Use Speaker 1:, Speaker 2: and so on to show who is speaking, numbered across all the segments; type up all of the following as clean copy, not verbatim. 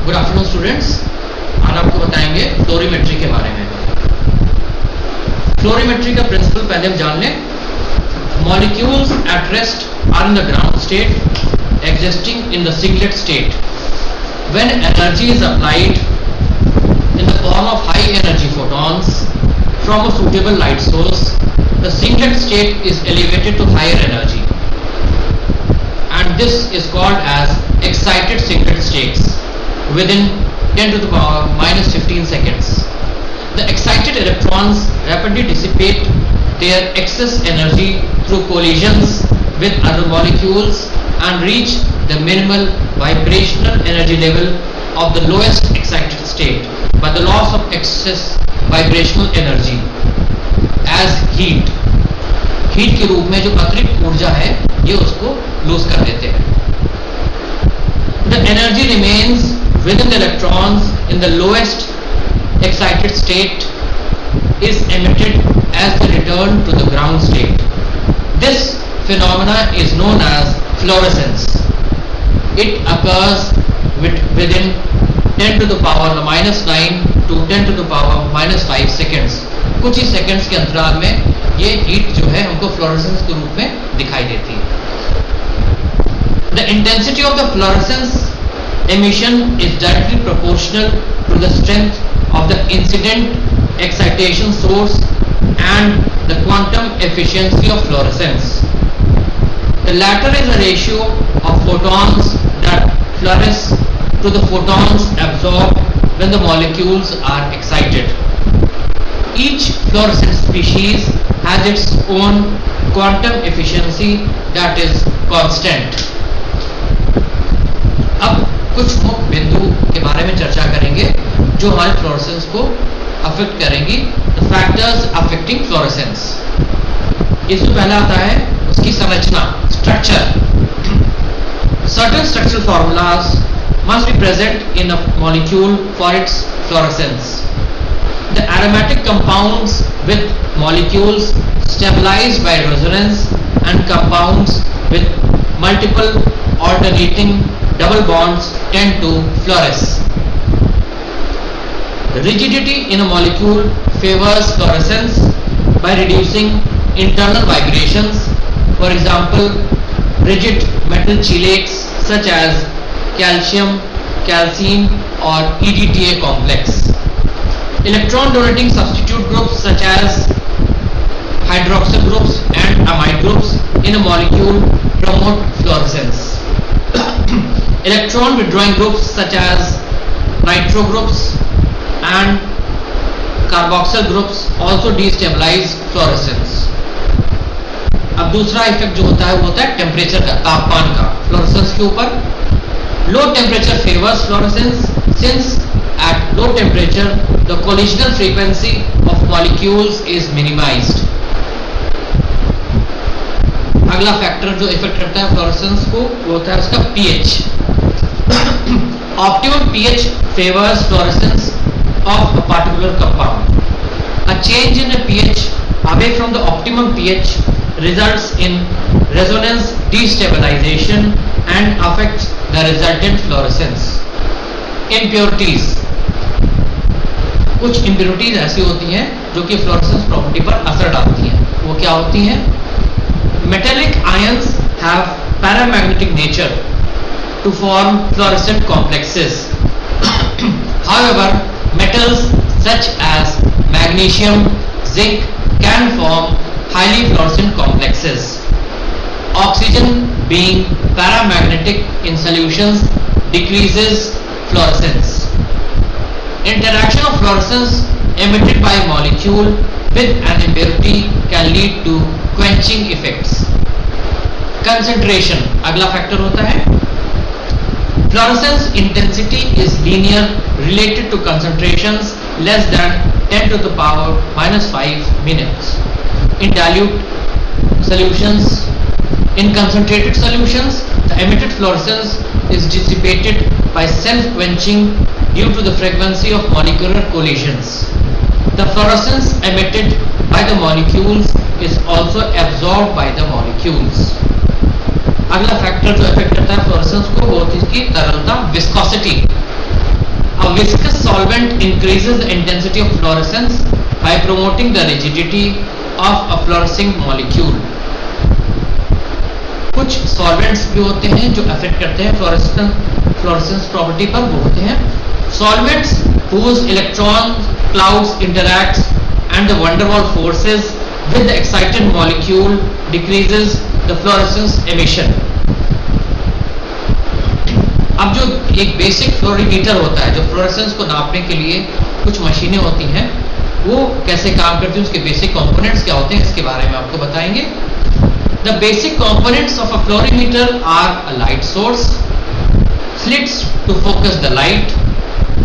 Speaker 1: Good afternoon students. आज आपको बताएंगे फ्लोरीमेट्री के बारे में। फ्लोरीमेट्री का प्रिंसिपल पहले हम जान लें। Molecules at rest are in the ground state existing in the singlet state. When energy is applied in the form of high energy photons from a suitable light source, the singlet state is elevated to higher energy, and this is called as excited singlet states within 10 to the power minus 15 seconds. The excited electrons rapidly dissipate their excess energy through collisions with other molecules and reach the minimal vibrational energy level of the lowest excited state by the loss of excess vibrational energy as heat के रूप में जो अतिरिक्त ऊर्जा है ये उसको loose कर देते हैं। The energy remains within the electrons in the lowest excited state is emitted as they return to the ground state. This phenomena is known as fluorescence. It occurs within 10 to the power minus 9 to 10 to the power minus 5 seconds. कुछ ही seconds के अंतराल में ये heat जो है हमको fluorescence के रूप में दिखाई देती है। The intensity of the fluorescence emission is directly proportional to the strength of the incident excitation source and the quantum efficiency of fluorescence. The latter is a ratio of photons that fluoresce to the photons absorbed when the molecules are excited. Each fluorescent species has its own quantum efficiency that is constant. अब कुछ मुख्य बिंदु के बारे में चर्चा करेंगे जो हमारे फ्लोरेसेंस को अफेक्ट करेंगी। The factors affecting fluorescence. इसमें पहला आता है उसकी संरचना, structure. Certain structural formulas must be present in a molecule for its fluorescence. The aromatic compounds with molecules stabilized by resonance and compounds with multiple alternating double bonds tend to fluoresce. The rigidity in a molecule favors fluorescence by reducing internal vibrations. For example, rigid metal chelates such as calcium, calcine or EDTA complex. Electron donating substitute groups such as hydroxyl groups and amide groups in a molecule promote fluorescence. Electron withdrawing groups such as nitro groups and carboxyl groups also destabilize fluorescence. अब दूसरा effect जो होता है वो होता है temperature का, तापमान का फ्लोरेसेंस के ऊपर। Low temperature favors fluorescence since at low temperature the collisional frequency of molecules is minimized. अगला फैक्टर जो इफेक्ट करता है फ्लोरेसेंस को वो होता है उसका pH. Optimum pH favors fluorescence of a particular compound. A change in a pH away from the optimum pH results in resonance destabilization and affects the resultant fluorescence. Impurities. कुछ impurities ऐसी होती हैं जो कि fluorescence property पर असर डालती हैं। वो क्या होती हैं? Metallic ions have paramagnetic nature to form fluorescent complexes. However, metals such as magnesium, zinc can form highly fluorescent complexes. Oxygen being paramagnetic in solutions decreases fluorescence. Interaction of fluorescence emitted by a molecule with an impurity can lead to quenching effects. Concentration अगला factor होता है। Fluorescence intensity is linear related to concentrations less than 10 to the power minus 5 minutes in dilute solutions. In concentrated solutions, the emitted fluorescence is dissipated by self-quenching due to the frequency of molecular collisions. The fluorescence emitted by the molecules is also absorbed by the molecules. अगला factor जो effect करता है fluorescence को वो होती है इसकी तरलता, viscosity. A viscous solvent increases the intensity of fluorescence by promoting the rigidity of a fluorescing molecule. कुछ सॉल्वेंट्स भी होते हैं जो अफेक्ट करते हैं फ्लोरेसेंस प्रॉपर्टी पर, वो होते हैं solvents whose electron clouds interacts and the van der Waals forces with the excited molecule decreases the fluorescence emission. अब जो एक बेसिक फ्लोरीमीटर होता है, जो फ्लोरेसेंस को नापने के लिए कुछ मशीनें होती हैं, वो कैसे काम करती हैं, उसके बेसिक कंपोनेंट्स क्या होते हैं, इसके बारे में आपको बताएंगे. The basic components of a florimeter are a light source, slits to focus the light,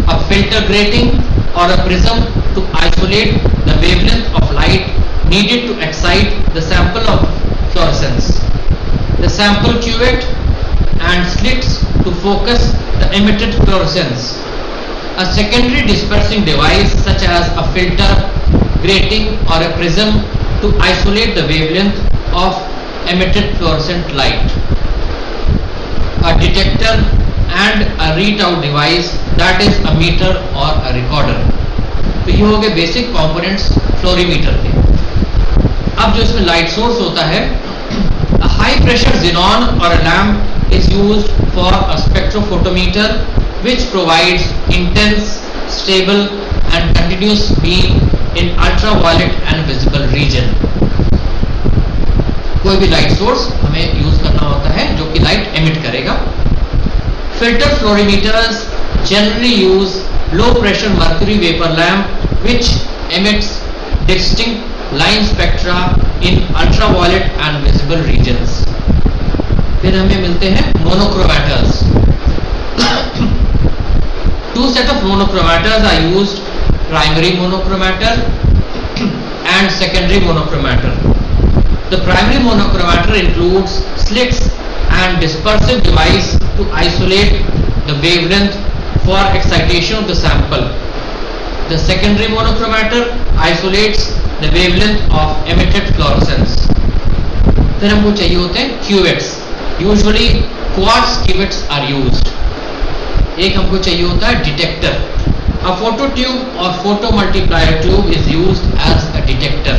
Speaker 1: a filter grating or a prism to isolate the wavelength of light needed to excite the sample of fluorescence, the sample cuvette and slits to focus the emitted fluorescence, a secondary dispersing device such as a filter, grating or a prism to isolate the wavelength of emitted fluorescent light, a detector and a readout device that is a meter or a recorder. तो ये हो गए basic components fluorimeter के. अब जो इसमें light source होता है, a high pressure xenon or a lamp is used for a spectrophotometer which provides intense, stable and continuous beam in ultraviolet and visible region. कोई भी लाइट सोर्स हमें use करना होता है जो कि लाइट एमिट करेगा. Filter fluorimeters generally use low pressure mercury vapour lamp which emits distinct line spectra in ultraviolet and visible regions. फिर हमें मिलते हैं monochromators. Two set of monochromators are used, primary monochromator and secondary monochromator. The primary monochromator includes slits and dispersive device to isolate the wavelength for excitation of the sample. The secondary monochromator isolates the wavelength of emitted fluorescence. फिर हमको चाहिए होते हैं cuvettes. Usually quartz cuvettes are used. एक हमको चाहिए होता है detector. A phototube or photomultiplier tube is used as a detector.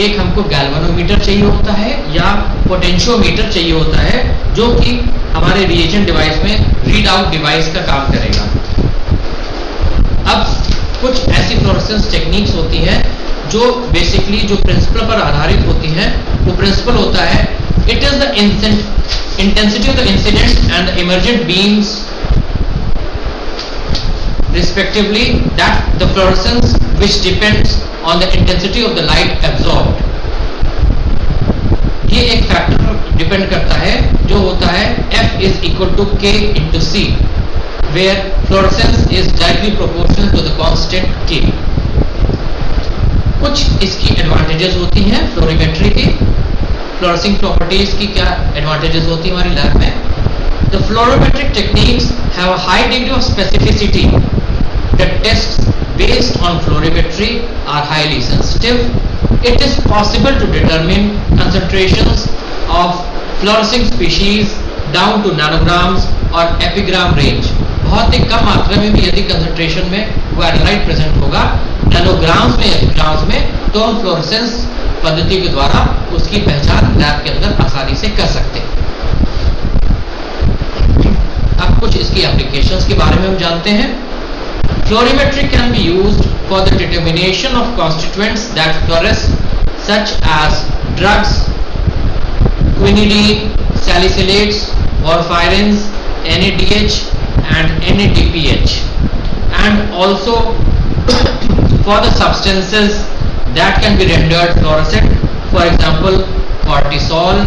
Speaker 1: एक हमको गैल्वेनोमीटर चाहिए होता है या पोटेंशियोमीटर चाहिए होता है जो कि हमारे रिएजेंट डिवाइस में रीड आउट डिवाइस का काम करेगा. अब कुछ ऐसी फ्लोरेसेंस टेक्निक्स होती हैं जो बेसिकली जो प्रिंसिपल पर आधारित होती हैं. वो प्रिंसिपल होता है it is the intensity of the incident and the emergent beams respectively that the fluorescence which depends on the intensity of the light absorbed. ये एक फैक्टर पर डिपेंड करता है जो होता है F is equal to K into C where fluorescence is directly proportional to the constant K. कुछ इसकी एडवांटेजेस होती हैं फ्लोरीमेट्री की. फ्लोरेसिंग प्रॉपर्टीज की क्या एडवांटेजेस होती है हमारी लैब में. The fluorometric techniques have a high degree of specificity. The tests based on fluorimetry are highly sensitive. It is possible to determine concentrations of fluorescing species down to nanograms or epigram range. बहुत ही कम मात्रा में भी यदि concentration में वो analyte present होगा nanograms में एपिग्राम्स में, तो हम फ्लोरेसेंस पद्धति के द्वारा उसकी पहचान लैब के अंदर आसानी से कर सकते हैं. अब कुछ इसकी एप्लीकेशंस के बारे में हम जानते हैं. Florimetry can be used for the determination of constituents that fluoresce such as drugs, quinidine, salicylates, porphyrins, NADH and NADPH, and also for the substances that can be rendered fluorescent, for example cortisol,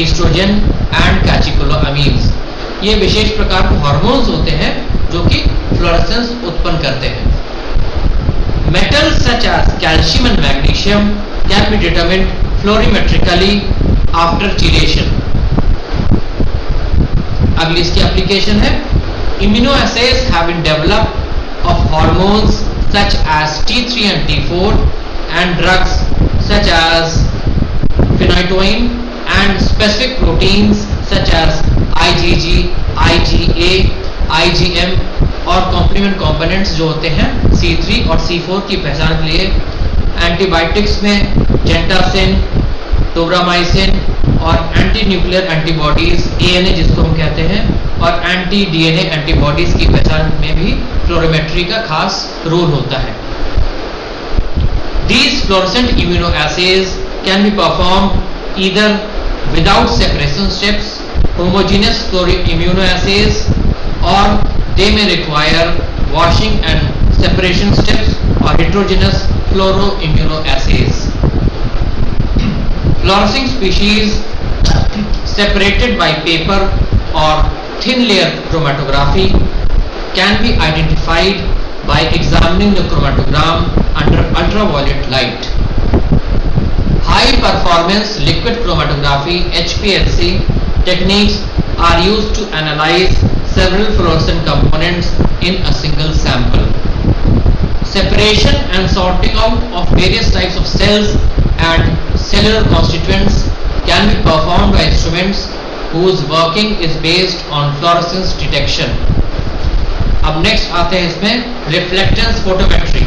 Speaker 1: estrogen and catecholamines. ये विशेष प्रकार के hormones होते हैं जो कि fluorescence उत्पन्न करते हैं. Metals such as calcium and magnesium can be determined florimetrically after chelation. अगली इसकी एप्लीकेशन है. Immunoassays have been developed of hormones such as T3 and T4 and drugs such as phenytoin and specific proteins such as IgG, IgA, IgM और complement components जो होते हैं C3 और C4 की पहचान के लिए एंटीबायोटिक्स में जेंटासिन, टोब्रामाइसिन और एंटी न्यूक्लियर एंटीबॉडीज ANA जिसको हम कहते हैं और एंटी DNA एंटीबॉडीज की पहचान में भी फ्लोरोमेट्री का खास रोल होता है। These fluorescent immunoassays can be performed either without separation steps, homogeneous immunoassays, or they may require washing and separation steps or heterogeneous fluoroimmunoassays. Fluorescing species separated by paper or thin layer chromatography can be identified by examining the chromatogram under ultraviolet light. High performance liquid chromatography HPLC techniques are used to analyze several fluorescent components in a single sample. Separation and sorting out of various types of cells and cellular constituents can be performed by instruments whose working is based on fluorescence detection. अब next आते हैं इसमें reflectance photometry.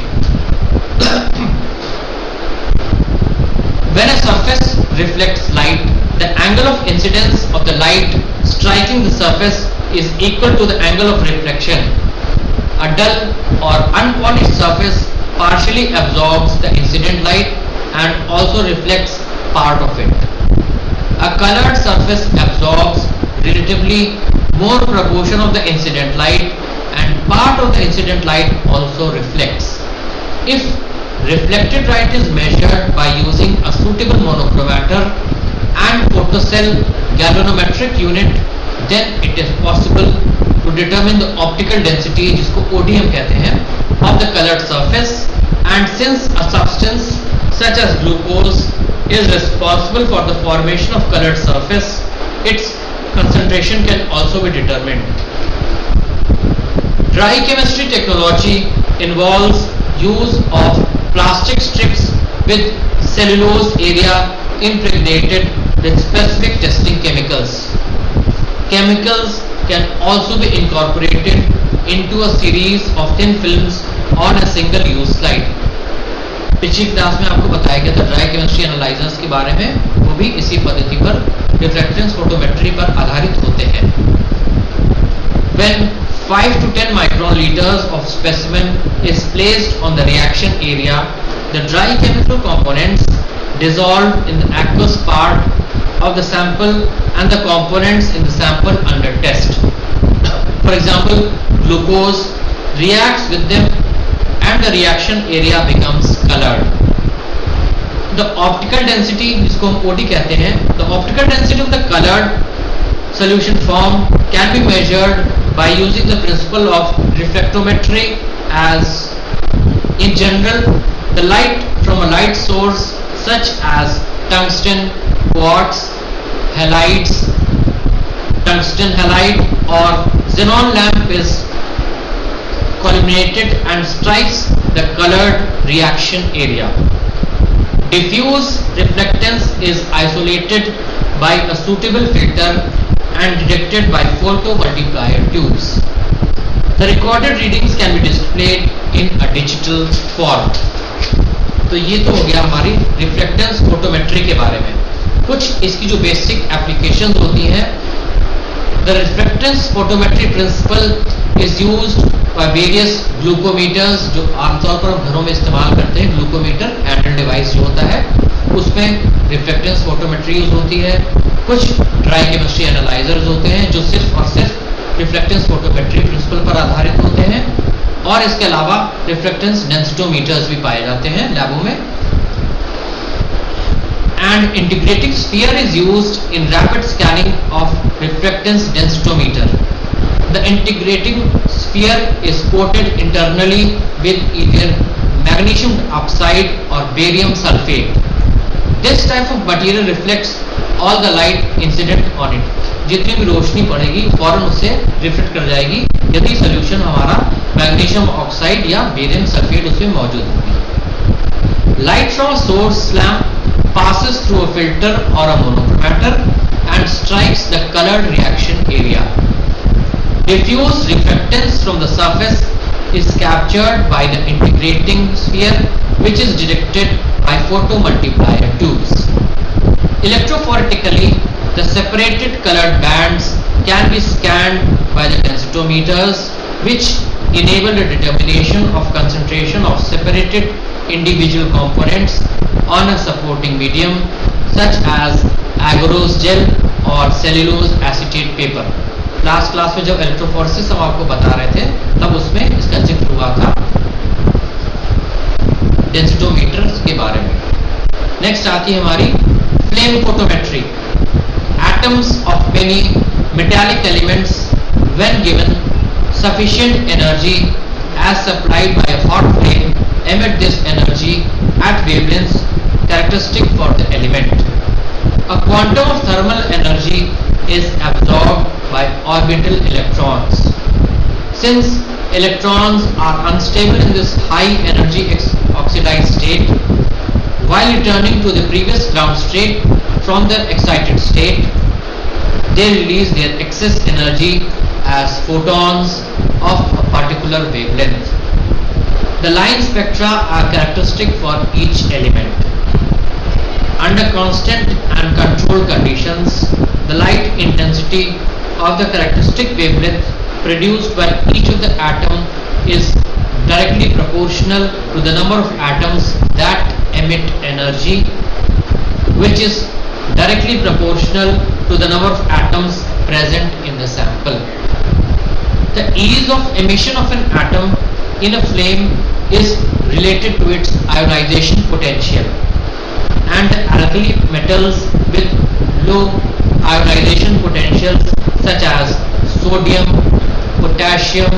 Speaker 1: When a surface reflects light, the angle of incidence of the light striking the surface is equal to the angle of reflection. A dull or unpolished surface partially absorbs the incident light and also reflects part of it. A colored surface absorbs relatively more proportion of the incident light and part of the incident light also reflects. If reflected light is measured by using a suitable monochromator and photocell galvanometric unit, then it is possible to determine the optical density, जिसको ODM कहते हैं, of the colored surface. And since a substance such as glucose is responsible for the formation of colored surface, its concentration can also be determined. Dry chemistry technology involves use of plastic strips with cellulose area impregnated with specific testing chemicals. Chemicals can also be incorporated into a series of thin films on a single use slide. पिछली class में आपको बताया गया था dry chemistry analysers के बारे में, वो भी इसी पद्धति पर रिफ्लेक्टेंस फोटोमेट्री पर आधारित होते हैं। When 5 to 10 micron liters of specimen is placed on the reaction area, the dry chemical components dissolved in the aqueous part of the sample and the components in the sample under test. For example, glucose reacts with them and the reaction area becomes colored. The optical density, जिसको हम OD कहते हैं, the optical density of the colored solution form can be measured by using the principle of reflectometry. As in general, the light from a light source such as tungsten, quartz, halides, tungsten halide or xenon lamp is collimated and strikes the colored reaction area. Diffuse reflectance is isolated by a suitable filter and detected by photomultiplier tubes. The recorded readings can be displayed in a digital form. तो ये तो हो गया हमारी reflectance photometry के बारे में। कुछ इसकी जो बेसिक एप्लीकेशंस होती हैं, the reflectance photometry principle is used by various glucometers, जो आमतौर पर हम घरों में इस्तेमाल करते हैं। ग्लूकोमीटर हैंडल डिवाइस जो होता है उसमें रिफ्लेक्टेंस फोटोमेट्री यूज होती है। कुछ ड्राई केमिस्ट्री एनालाइजर्स होते हैं जो सिर्फ और सिर्फ रिफ्लेक्टेंस फोटोमेट्री प्रिंसिपल पर आधारित होते हैं, और इसके अलावा रिफ्लेक्टेंस डेंसिटोमीटर्स भी पाए जाते हैं लैबों में। And integrating sphere is used in rapid scanning of reflectance densitometer. The integrating sphere is coated internally with either magnesium oxide or barium sulfate. This type of material reflects all the light incident on it. जितनी भी रोशनी पड़ेगी फौरन उससे reflect कर जाएगी यदि solution हमारा magnesium oxide या बेरियम सल्फेट उसमें मौजूद होगी। Light from a source lamp passes through a filter or a monochromator and strikes the colored reaction area. Diffuse reflectance from the surface is captured by the integrating sphere, which is detected by photomultiplier tubes. Electrophoretically, the separated colored bands can be scanned by the densitometers, which enable the determination of concentration of separated individual components on a supporting medium such as agarose gel और cellulose acetate paper. Last class में जब electrophoresis हम आपको बता रहे थे तब उसमें इसका जिक्र हुआ था डेंसिटोमीटर्स के बारे में. नेक्स्ट आती है हमारी flame photometry. Atoms of many metallic elements, when given sufficient energy as supplied by a hot flame, emit this energy at wavelengths characteristic for the element. A quantum of thermal energy is absorbed by orbital electrons. Since electrons are unstable in this high energy oxidized state, while returning to the previous ground state from the excited state, they release their excess energy as photons of a particular wavelength. The line spectra are characteristic for each element. Under constant and controlled conditions, the light intensity of the characteristic wavelength produced by each of the atom is directly proportional to the number of atoms that emit energy, which is directly proportional to the number of atoms present in the sample. The ease of emission of an atom in a flame is related to its ionization potential, and the alkali metals with low ionization potentials such as sodium, potassium,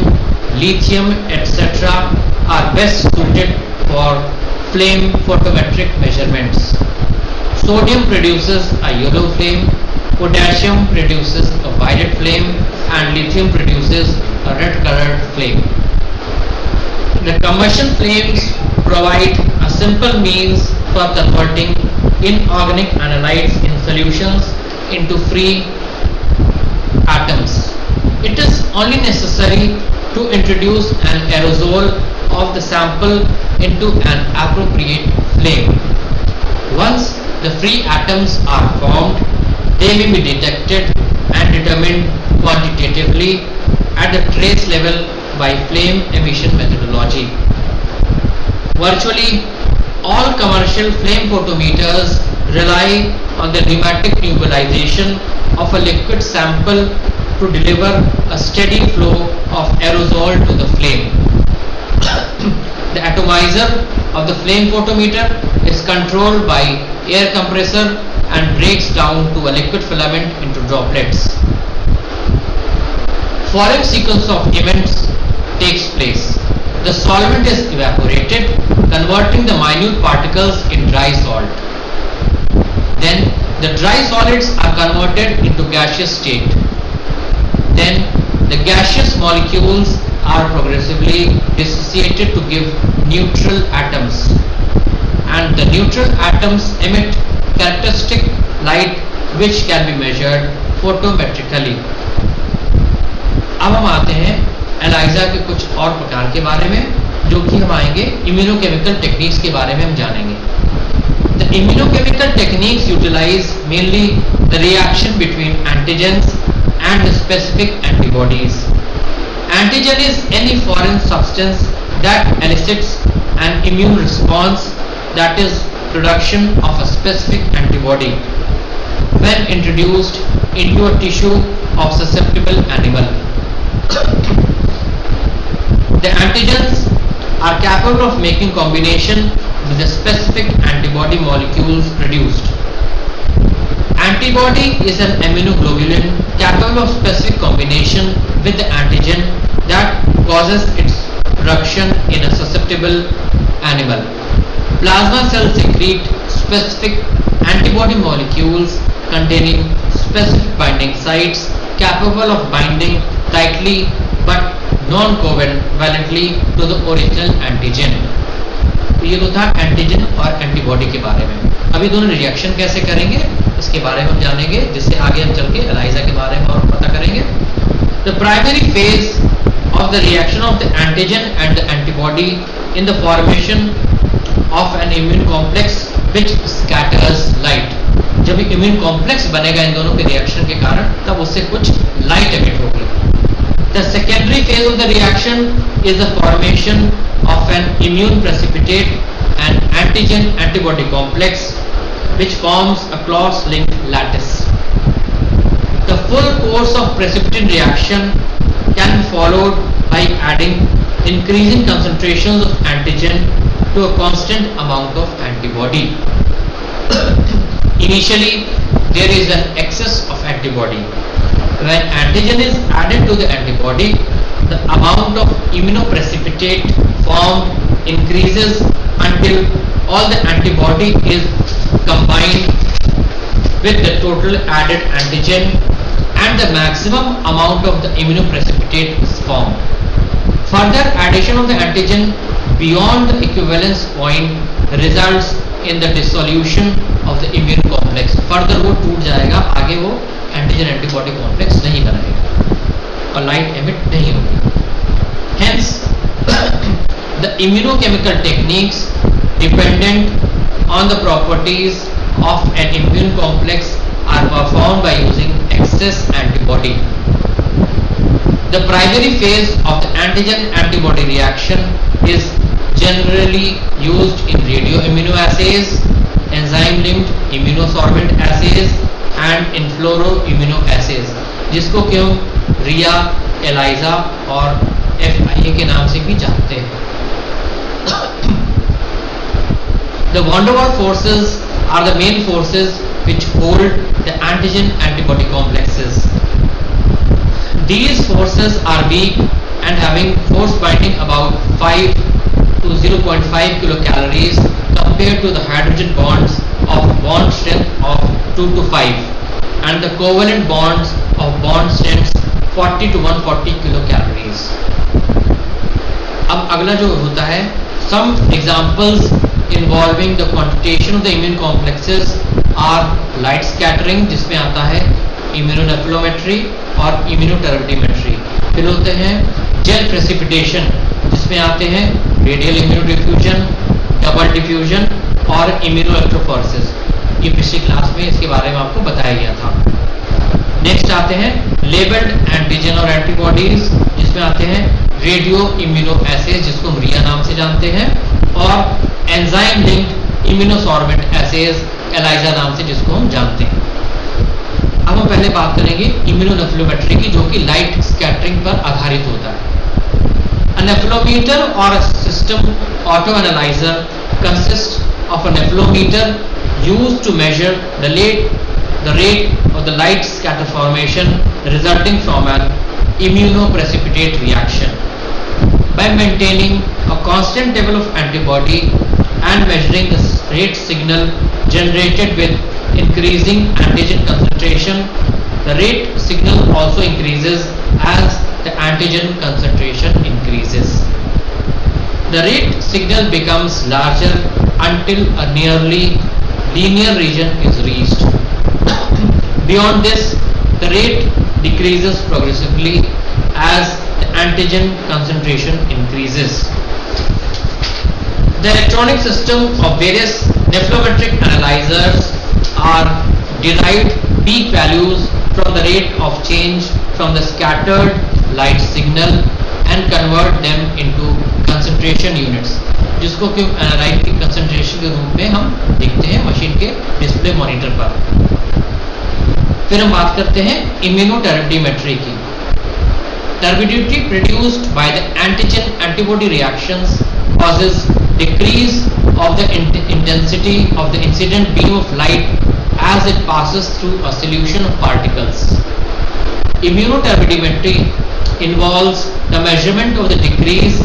Speaker 1: lithium, etc. are best suited for flame photometric measurements. Sodium produces a yellow flame, potassium produces a violet flame, and lithium produces a red colored flame. The combustion flames provide a simple means for converting inorganic analytes in solutions into free atoms. It is only necessary to introduce an aerosol of the sample into an appropriate flame. Once the free atoms are formed, they may be detected and determined quantitatively at the trace level by flame emission methodology. Virtually all commercial flame photometers rely on the pneumatic nebulization of a liquid sample to deliver a steady flow of aerosol to the flame. The atomizer of the flame photometer is controlled by air compressor and breaks down to a liquid filament into droplets. Following sequence of events takes place. The solvent is evaporated, converting the minute particles in dry salt. Then the dry solids are converted into gaseous state. Then the gaseous molecules are progressively dissociated to give neutral atoms, and the neutral atoms emit characteristic light which can be measured photometrically. अब हम आते हैं ELISA के कुछ और प्रकार के बारे में, जो कि हम आएंगे इम्यूनोकेमिकल टेक्निक्स के बारे में हम जानेंगे. The immunochemical techniques utilize mainly the reaction between antigens and the specific antibodies. Antigen is any foreign substance that elicits an immune response, that is, production of a specific antibody when introduced into a tissue of susceptible animal. The antigens are capable of making combination with the specific antibody molecules produced. Antibody is an immunoglobulin capable of specific combination with the antigen that causes its production in a susceptible animal. Plasma cells secrete specific antibody molecules containing specific binding sites capable of binding tightly but non-covalently to the original antigen. तो ये तो था antigen और antibody के बारे में. अभी दोनों रिएक्शन कैसे करेंगे इसके बारे में हम जानेंगे, जिससे आगे हम चल के एलाइजा के बारे में और पता करेंगे. The primary phase of the reaction of the antigen and the antibody in the formation of an immune complex which scatters light. जब इम्यून कॉम्प्लेक्स बनेगा इन दोनों के रिएक्शन के कारण, तब उससे कुछ लाइट एमिट होगी. The secondary phase of the reaction is the formation of an immune precipitate and antigen antibody complex which forms a cross-linked lattice. The full course of precipitin reaction can be followed by adding increasing concentrations of antigen to a constant amount of antibody. Initially, there is an excess of antibody. When antigen is added to the antibody, the amount of immunoprecipitate formed increases until all the antibody is combined with the total added antigen and the maximum amount of the immunoprecipitate is formed. Further addition of the antigen beyond the equivalence point results in the dissolution of the immune complex. Further वो टूट जाएगा, आगे वो antigen antibody complex नहीं बनाएगा और light emit नहीं होगी. Hence, the immunochemical techniques dependent on the properties of an immune complex are performed by using excess antibody. The primary phase of the antigen-antibody reaction is generally used in radioimmunoassays, enzyme-linked immunosorbent assays and in fluoroimmunoassays, जिसको कि हम रिया, ELISA और FIA के नाम से भी जानते हैं. The van der Waals forces are the main forces which hold the antigen-antibody complexes. These forces are weak and having force binding about 5 to 0.5 kilocalories compared to the hydrogen bonds of bond strength of 2 to 5 and the covalent bonds of bond strengths 40 to 140 kilocalories. अब अगला जो होता है, some examples involving the quantitation of the immune complexes are light scattering, जिसमें आता है immunonephrometry और immunoturbidimetry. फिर होते हैं gel precipitation, जिसमें आते हैं radial immunodiffusion, double diffusion और immunoelectrophoresis. ये पिछली क्लास में इसके बारे में आपको बताया गया था. नेक्स्ट आते हैं लेबल्ड एंटीजन और एंटीबॉडीज, जिसमें आते हैं रेडियो इम्यूनो एसेज, जिसको हम रिया नाम से जानते हैं, और enzyme linked immunosorbent assays ELISA नाम से जिसको हम जानते हैं. अब हम पहले बात करेंगे इम्यूनोनेफ्रोमेट्री की, जो कि लाइट स्कैटरिंग पर आधारित होता है. A nephrometer or a system autoanalyzer consists of a nephrometer used to measure the rate of the light scatter formation resulting from an immunoprecipitate reaction. By maintaining a constant level of antibody and measuring the rate signal generated with increasing antigen concentration, the rate signal also increases as the antigen concentration increases. The rate signal becomes larger until a nearly linear region is reached. Beyond this, the rate decreases progressively as the antigen concentration increases. The electronic system of various nephrometric analyzers are derived peak values from the rate of change from the scattered light signal and convert them into concentration units, जिसको कि analyte की concentration के रूप में हम देखते हैं machine के डिस्प्ले मॉनिटर पर. फिर हम बात करते हैं इम्यूनोटर्बिडिमेट्री की. Turbidity produced by the antigen-antibody reactions causes decrease of the intensity of the incident beam of light as it passes through a solution of particles. Immunoturbidimetry involves the measurement of the decrease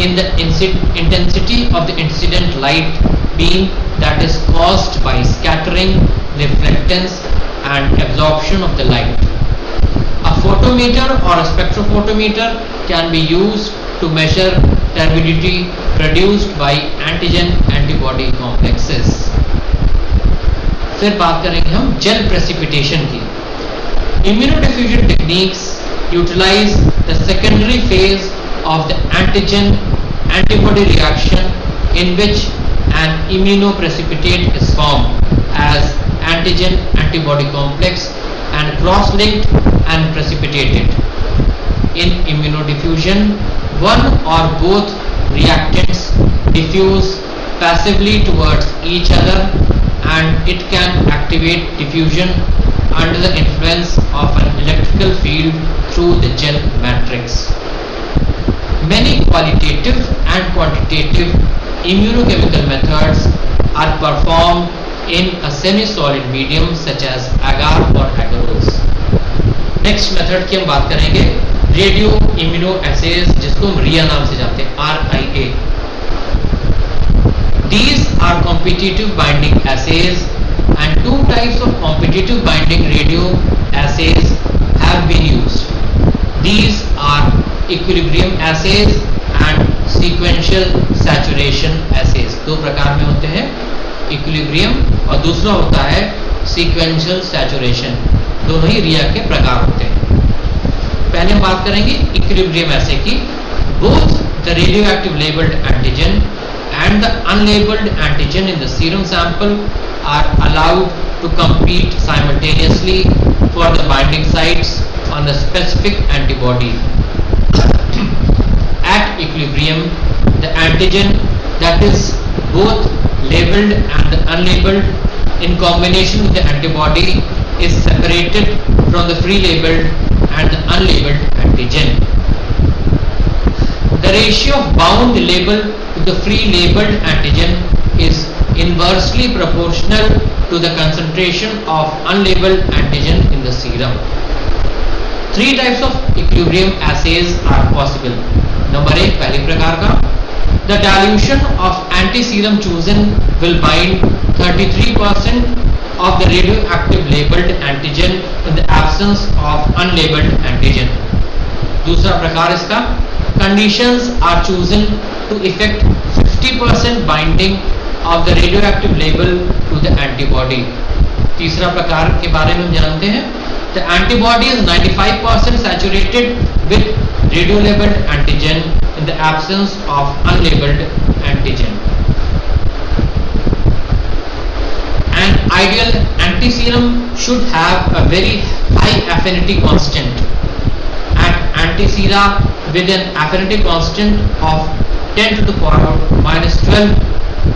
Speaker 1: in the intensity of the incident light beam that is caused by scattering, reflectance and absorption of the light. A photometer or a spectrophotometer can be used to measure turbidity produced by antigen-antibody complexes. फिर बात करेंगे हम jail precipitation की. Immunodiffusion techniques utilize the secondary phase of the antigen antibody reaction in which an immunoprecipitate is formed as antigen antibody complex and cross-linked and precipitated. In immunodiffusion, one or both reactants diffuse passively towards each other, and it can activate diffusion under the influence of an electrical field through the gel matrix. Many qualitative and quantitative immunochemical methods are performed in a semi-solid medium such as agar or agarose. Next method की हम बात करेंगे radio immuno essays, जिसको हम रिया नाम से जानते हैं, RIA. These are competitive binding assays, and two types of competitive binding radio assays have been used. These are equilibrium assays and sequential saturation assays. दो प्रकार में होते हैं, इक्विलिब्रियम और दूसरा होता है सीक्वेंशियल सैचुरेशन. दोनों ही रिया के प्रकार होते हैं. पहले हम बात करेंगे इक्विलिब्रियम एसे की. Both the radioactive labelled antigen and the unlabeled antigen in the serum sample are allowed to compete simultaneously for the binding sites on the specific antibody. At equilibrium, the antigen that is both labeled and unlabeled in combination with the antibody is separated from the free labeled and the unlabeled antigen. The ratio of bound label to the free labeled antigen is inversely proportional to the concentration of unlabeled antigen in the serum. Three types of equilibrium assays are possible. Number 1, पहले प्रकार का, the dilution of anti-serum chosen will bind 33% of the radioactive labeled antigen in the absence of unlabeled antigen. दूसरा प्रकार इसका, conditions are chosen to effect 50% binding of the radioactive label to the antibody. तीसरा प्रकार के बारे में हम जानते हैं, the antibody is 95% saturated with radiolabeled antigen in the absence of unlabeled antigen. An ideal antiserum should have a very high affinity constant. At antisera with an affinity constant of 10 to the power minus 12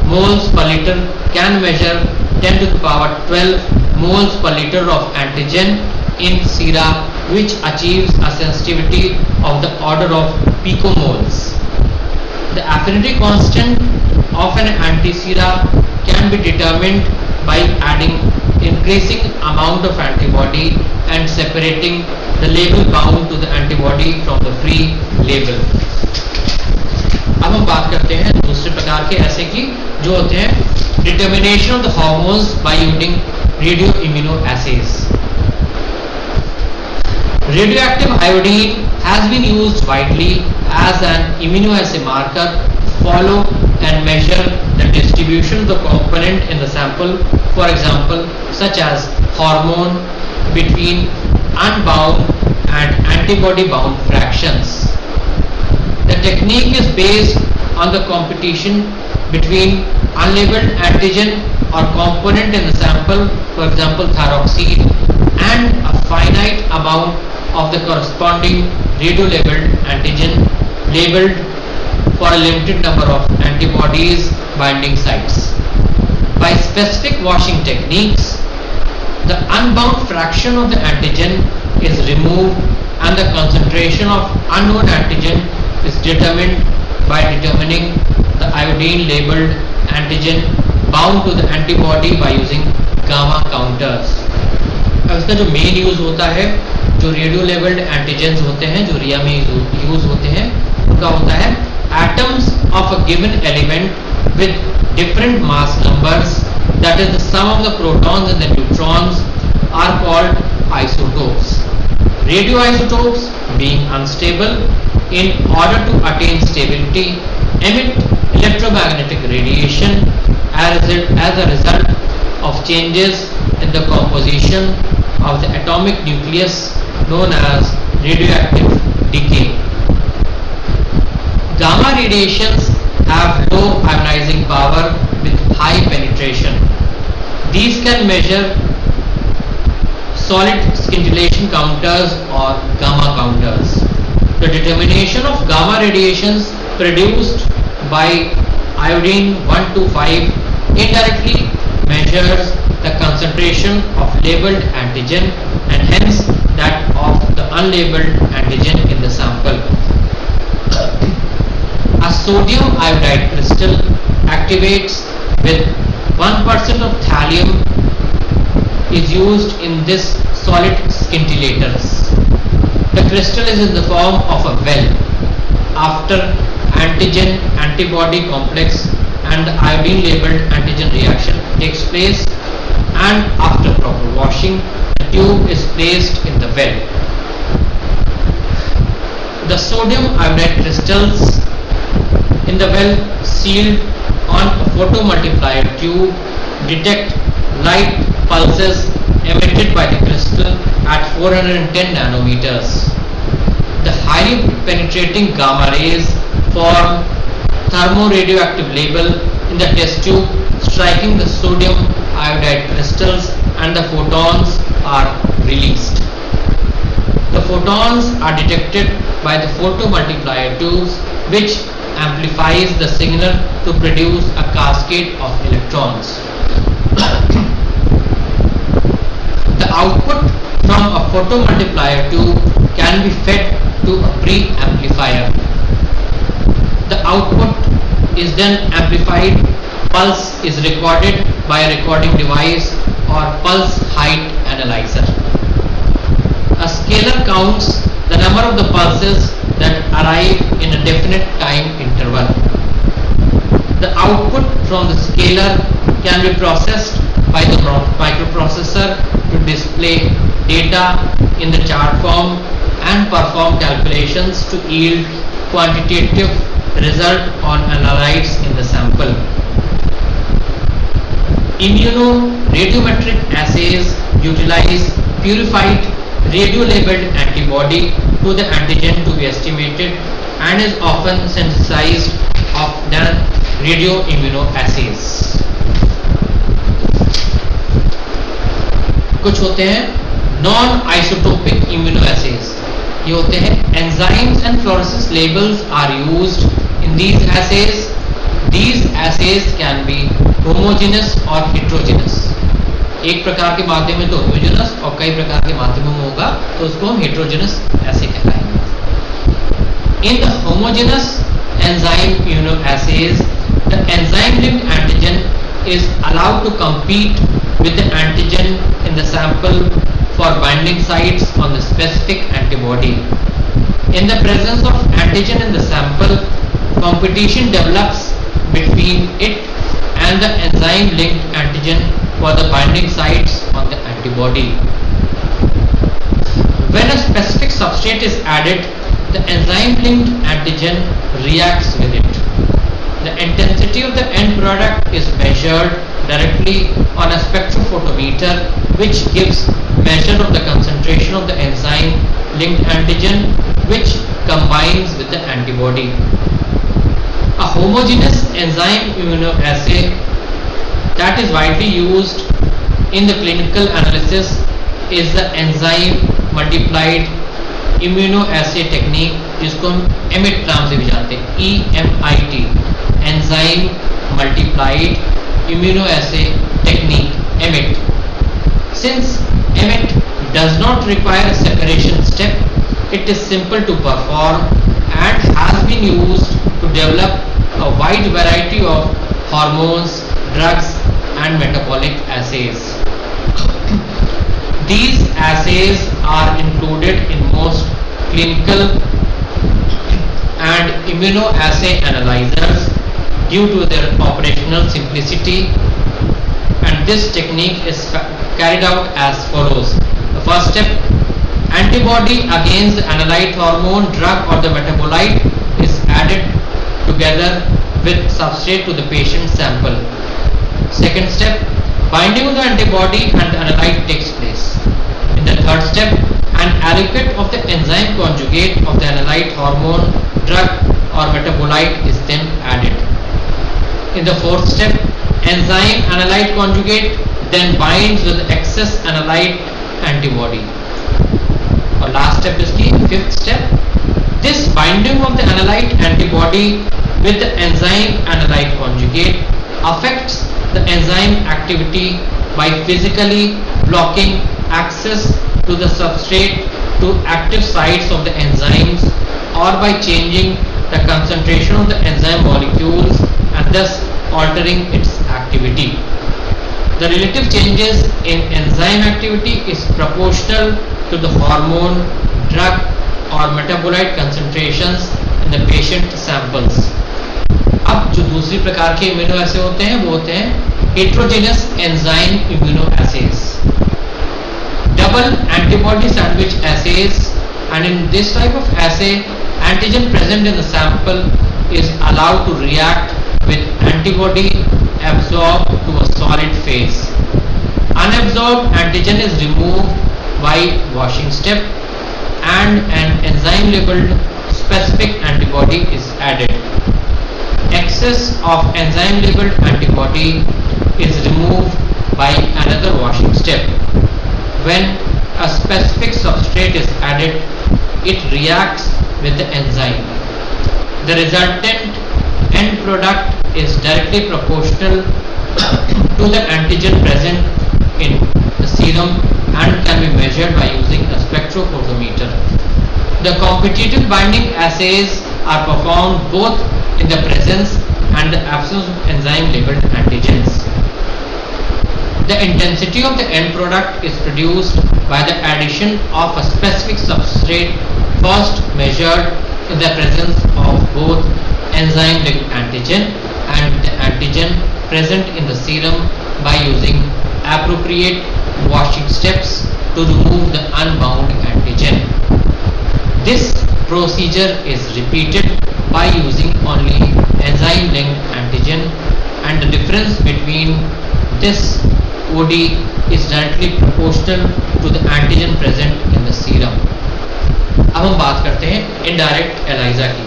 Speaker 1: moles per liter can measure 10 to the power 12 moles per liter of antigen in sera, which achieves a sensitivity of the order of picomoles. The affinity constant of an antisera can be determined by adding increasing amount of antibody and separating the label bound to the antibody from the free label. अब हम बात करते हैं दूसरे प्रकार के ऐसे की, जो होते हैं determination of the hormones by using radio immuno assays. Radioactive iodine has been used widely as an immunoassay marker to follow and measure the distribution of the component in the sample, for example, such as hormone between unbound and antibody bound fractions. The technique is based on the competition between unlabeled antigen or component in the sample, for example thyroxine, and a finite amount of the corresponding radiolabeled antigen labeled for a limited number of antibodies binding sites. By specific washing techniques, the unbound fraction of the antigen is removed and the concentration of unknown antigen is determined by determining the iodine labeled antigen bound to the antibody by using gamma counters. अब इसका जो main use होता है, जो radio labelled antigens होते हैं जो रिया में यूज होते हैं, उनका होता है atoms of a given element with different mass numbers, that is the sum of the protons and the neutrons, are called isotopes. Radioisotopes, being unstable, in order to attain stability, emit electromagnetic radiation as a result of changes in the composition of the atomic nucleus known as radioactive decay. Gamma radiations have low ionizing power with high penetration. These can measure solid scintillation counters or gamma counters. The determination of gamma radiations produced by iodine 125 indirectly measures the concentration of labeled antigen and hence that of the unlabeled antigen in the sample. A sodium iodide crystal activates with 1% of thallium is used in this solid scintillators. The crystal is in the form of a well. After antigen antibody complex and the iodine labeled antigen reaction takes place, and after proper washing, the tube is placed in the well. The sodium iodide crystals in the well sealed on a photomultiplier tube detect light pulses emitted by the crystal at 410 nanometers. The highly penetrating gamma rays form thermoradioactive label in the test tube, striking the sodium iodide crystals, and the photons are released. The photons are detected by the photomultiplier tubes, which amplifies the signal to produce a cascade of electrons. The output from a photomultiplier tube can be fed to a preamplifier. The output is then amplified. Pulse is recorded by a recording device or pulse height analyzer. A scaler counts the number of the pulses that arrive in a definite time interval. The output from the scaler can be processed by the microprocessor to display data in the chart form and perform calculations to yield quantitative result on analytes in the sample. Immunoradiometric assays utilize purified radio-labeled antibody to the antigen to be estimated and is often synthesized of than radioimmunoassays. कुछ होते हैं non isotopic इम्यूनोएसेज. ये होते हैं enzymes and fluorescence labels are used in these assays. These assays can be homogeneous or heterogeneous. एक प्रकार के माध्यम में तो homogeneous और कई प्रकार के माध्यमों में होगा तो उसको हम heterogeneous assay कहलाएंगे. In the homogeneous enzyme immunoassays, the enzyme-linked antigen is allowed to compete with the antigen in the sample for binding sites on the specific antibody. In the presence of antigen in the sample, competition develops between it and the enzyme-linked antigen for the binding sites on the antibody. When a specific substrate is added, the enzyme-linked antigen reacts with it. The intensity of the end product is measured directly on a spectrophotometer, which gives measure of the concentration of the enzyme-linked antigen, which combines with the antibody. A homogeneous enzyme immunoassay that is widely used in the clinical analysis is the enzyme multiplied immunoassay technique, जिसको हम EMIT नाम से भी जानते हैं, EMIT, enzyme multiplied immunoassay technique, EMIT. Since EMIT does not require a separation step, it is simple to perform and has been used to develop a wide variety of hormones, drugs and metabolic assays. These assays are included in most clinical and immunoassay analyzers due to their operational simplicity, and this technique is carried out as follows. The first step, antibody against the analyte hormone, drug or the metabolite is added together with substrate to the patient sample. Second step, binding of the antibody and the analyte takes place. In the third step, an an alipate of the enzyme conjugate of the analyte hormone, drug or metabolite is then added. In the fourth step, enzyme analyte conjugate then binds with the excess analyte antibody. और last step is the fifth step. This binding of the analyte antibody with the enzyme analyte conjugate affects the enzyme activity by physically blocking access to the substrate to active sites of the enzymes, or by changing the concentration of the enzyme molecules and thus altering its activity. The relative changes in enzyme activity is proportional to the hormone, drug or metabolite concentrations in the patient samples. अब जो दूसरी प्रकार के immuno एसे होते हैं वो होते हैं heterogeneous enzyme immunoassays, double antibody sandwich assays, and in this type of assay, antigen present in the sample is allowed to react with antibody absorbed to a solid phase. Unabsorbed antigen is removed by washing step and an enzyme labeled specific antibody is added. Excess of enzyme labeled antibody is removed by another washing step. When a specific substrate is added, it reacts with the enzyme. The resultant end product is directly proportional to the antigen present in the serum and can be measured by using a spectrophotometer. The competitive binding assays are performed both in the presence and the absence of enzyme labeled antigens. The intensity of the end product is produced by the addition of a specific substrate first measured in the presence of both enzyme linked antigen and the antigen present in the serum by using appropriate washing steps to remove the unbound antigen. This procedure is repeated by using only enzyme linked antigen, and the difference between this OD is directly proportional to the antigen present in the serum. अब हम बात करते हैं indirect ELISA की.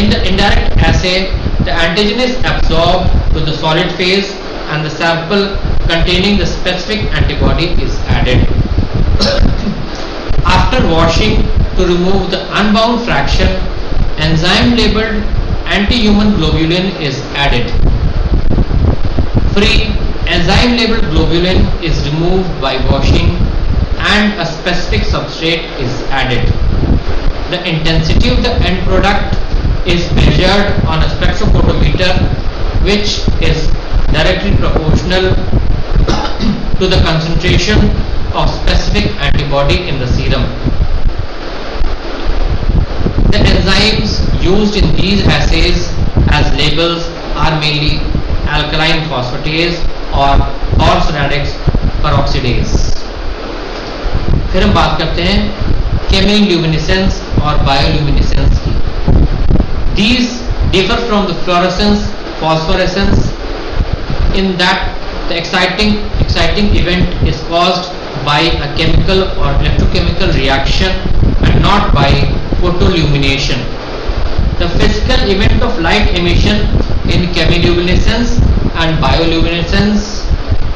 Speaker 1: In the indirect assay, the antigen is absorbed to the solid phase and the sample containing the specific antibody is added. After washing to remove the unbound fraction, enzyme labeled anti-human globulin is added. Free enzyme labeled globulin is removed by washing and a specific substrate is added. The intensity of the end product is measured on a spectrophotometer, which is directly proportional to the concentration of specific antibody in the serum. The enzymes used in these assays as labels are mainly alkaline phosphatase or horseradish peroxidase. फिर हम बात करते हैं chemiluminescence और bioluminescence की. These differ from the fluorescence, phosphorescence in that the exciting event is caused by a chemical or electrochemical reaction and not by photolumination. The physical event of light emission in chemiluminescence and bioluminescence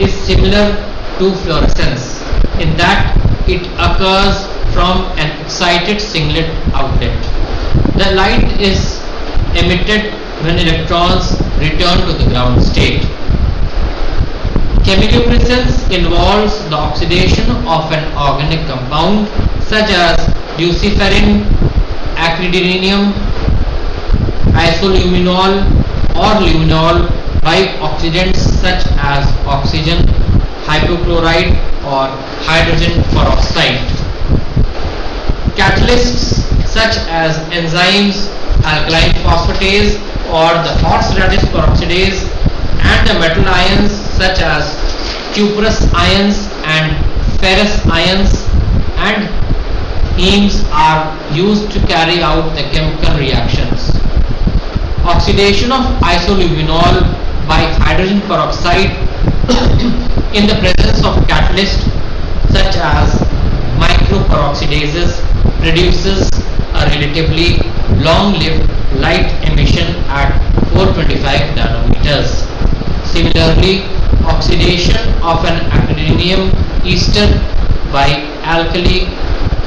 Speaker 1: is similar to fluorescence in that it occurs from an excited singlet outlet. The light is emitted when electrons return to the ground state. Chemiluminescence involves the oxidation of an organic compound such as luciferin, acridinium, isoluminol or luminol by oxidants such as oxygen, hypochlorite or hydrogen peroxide. Catalysts such as enzymes, alkaline phosphatase or the horseradish peroxidase, and the metal ions such as cuprous ions and ferrous ions and hemes are used to carry out the chemical reactions. Oxidation of isoluminol by hydrogen peroxide in the presence of catalyst such as microperoxidases produces a relatively long-lived light emission at 425 nanometers. Similarly, oxidation of an actinium ester by alkali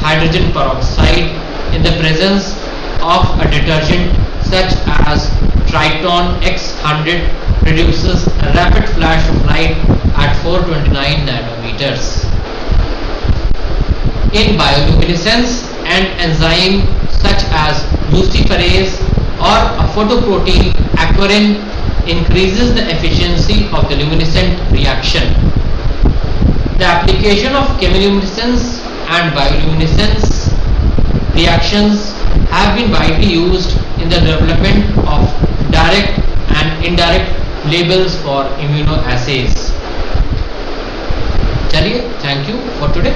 Speaker 1: hydrogen peroxide in the presence of a detergent such as Triton X100 produces a rapid flash of light at 429 nanometers. In bioluminescence, an enzyme such as luciferase or a photoprotein aquarin increases the efficiency of the luminescent reaction. The application of chemiluminescence and bioluminescence reactions have been widely used in the development of direct and indirect labels for immunoassays. चलिए, thank you for today.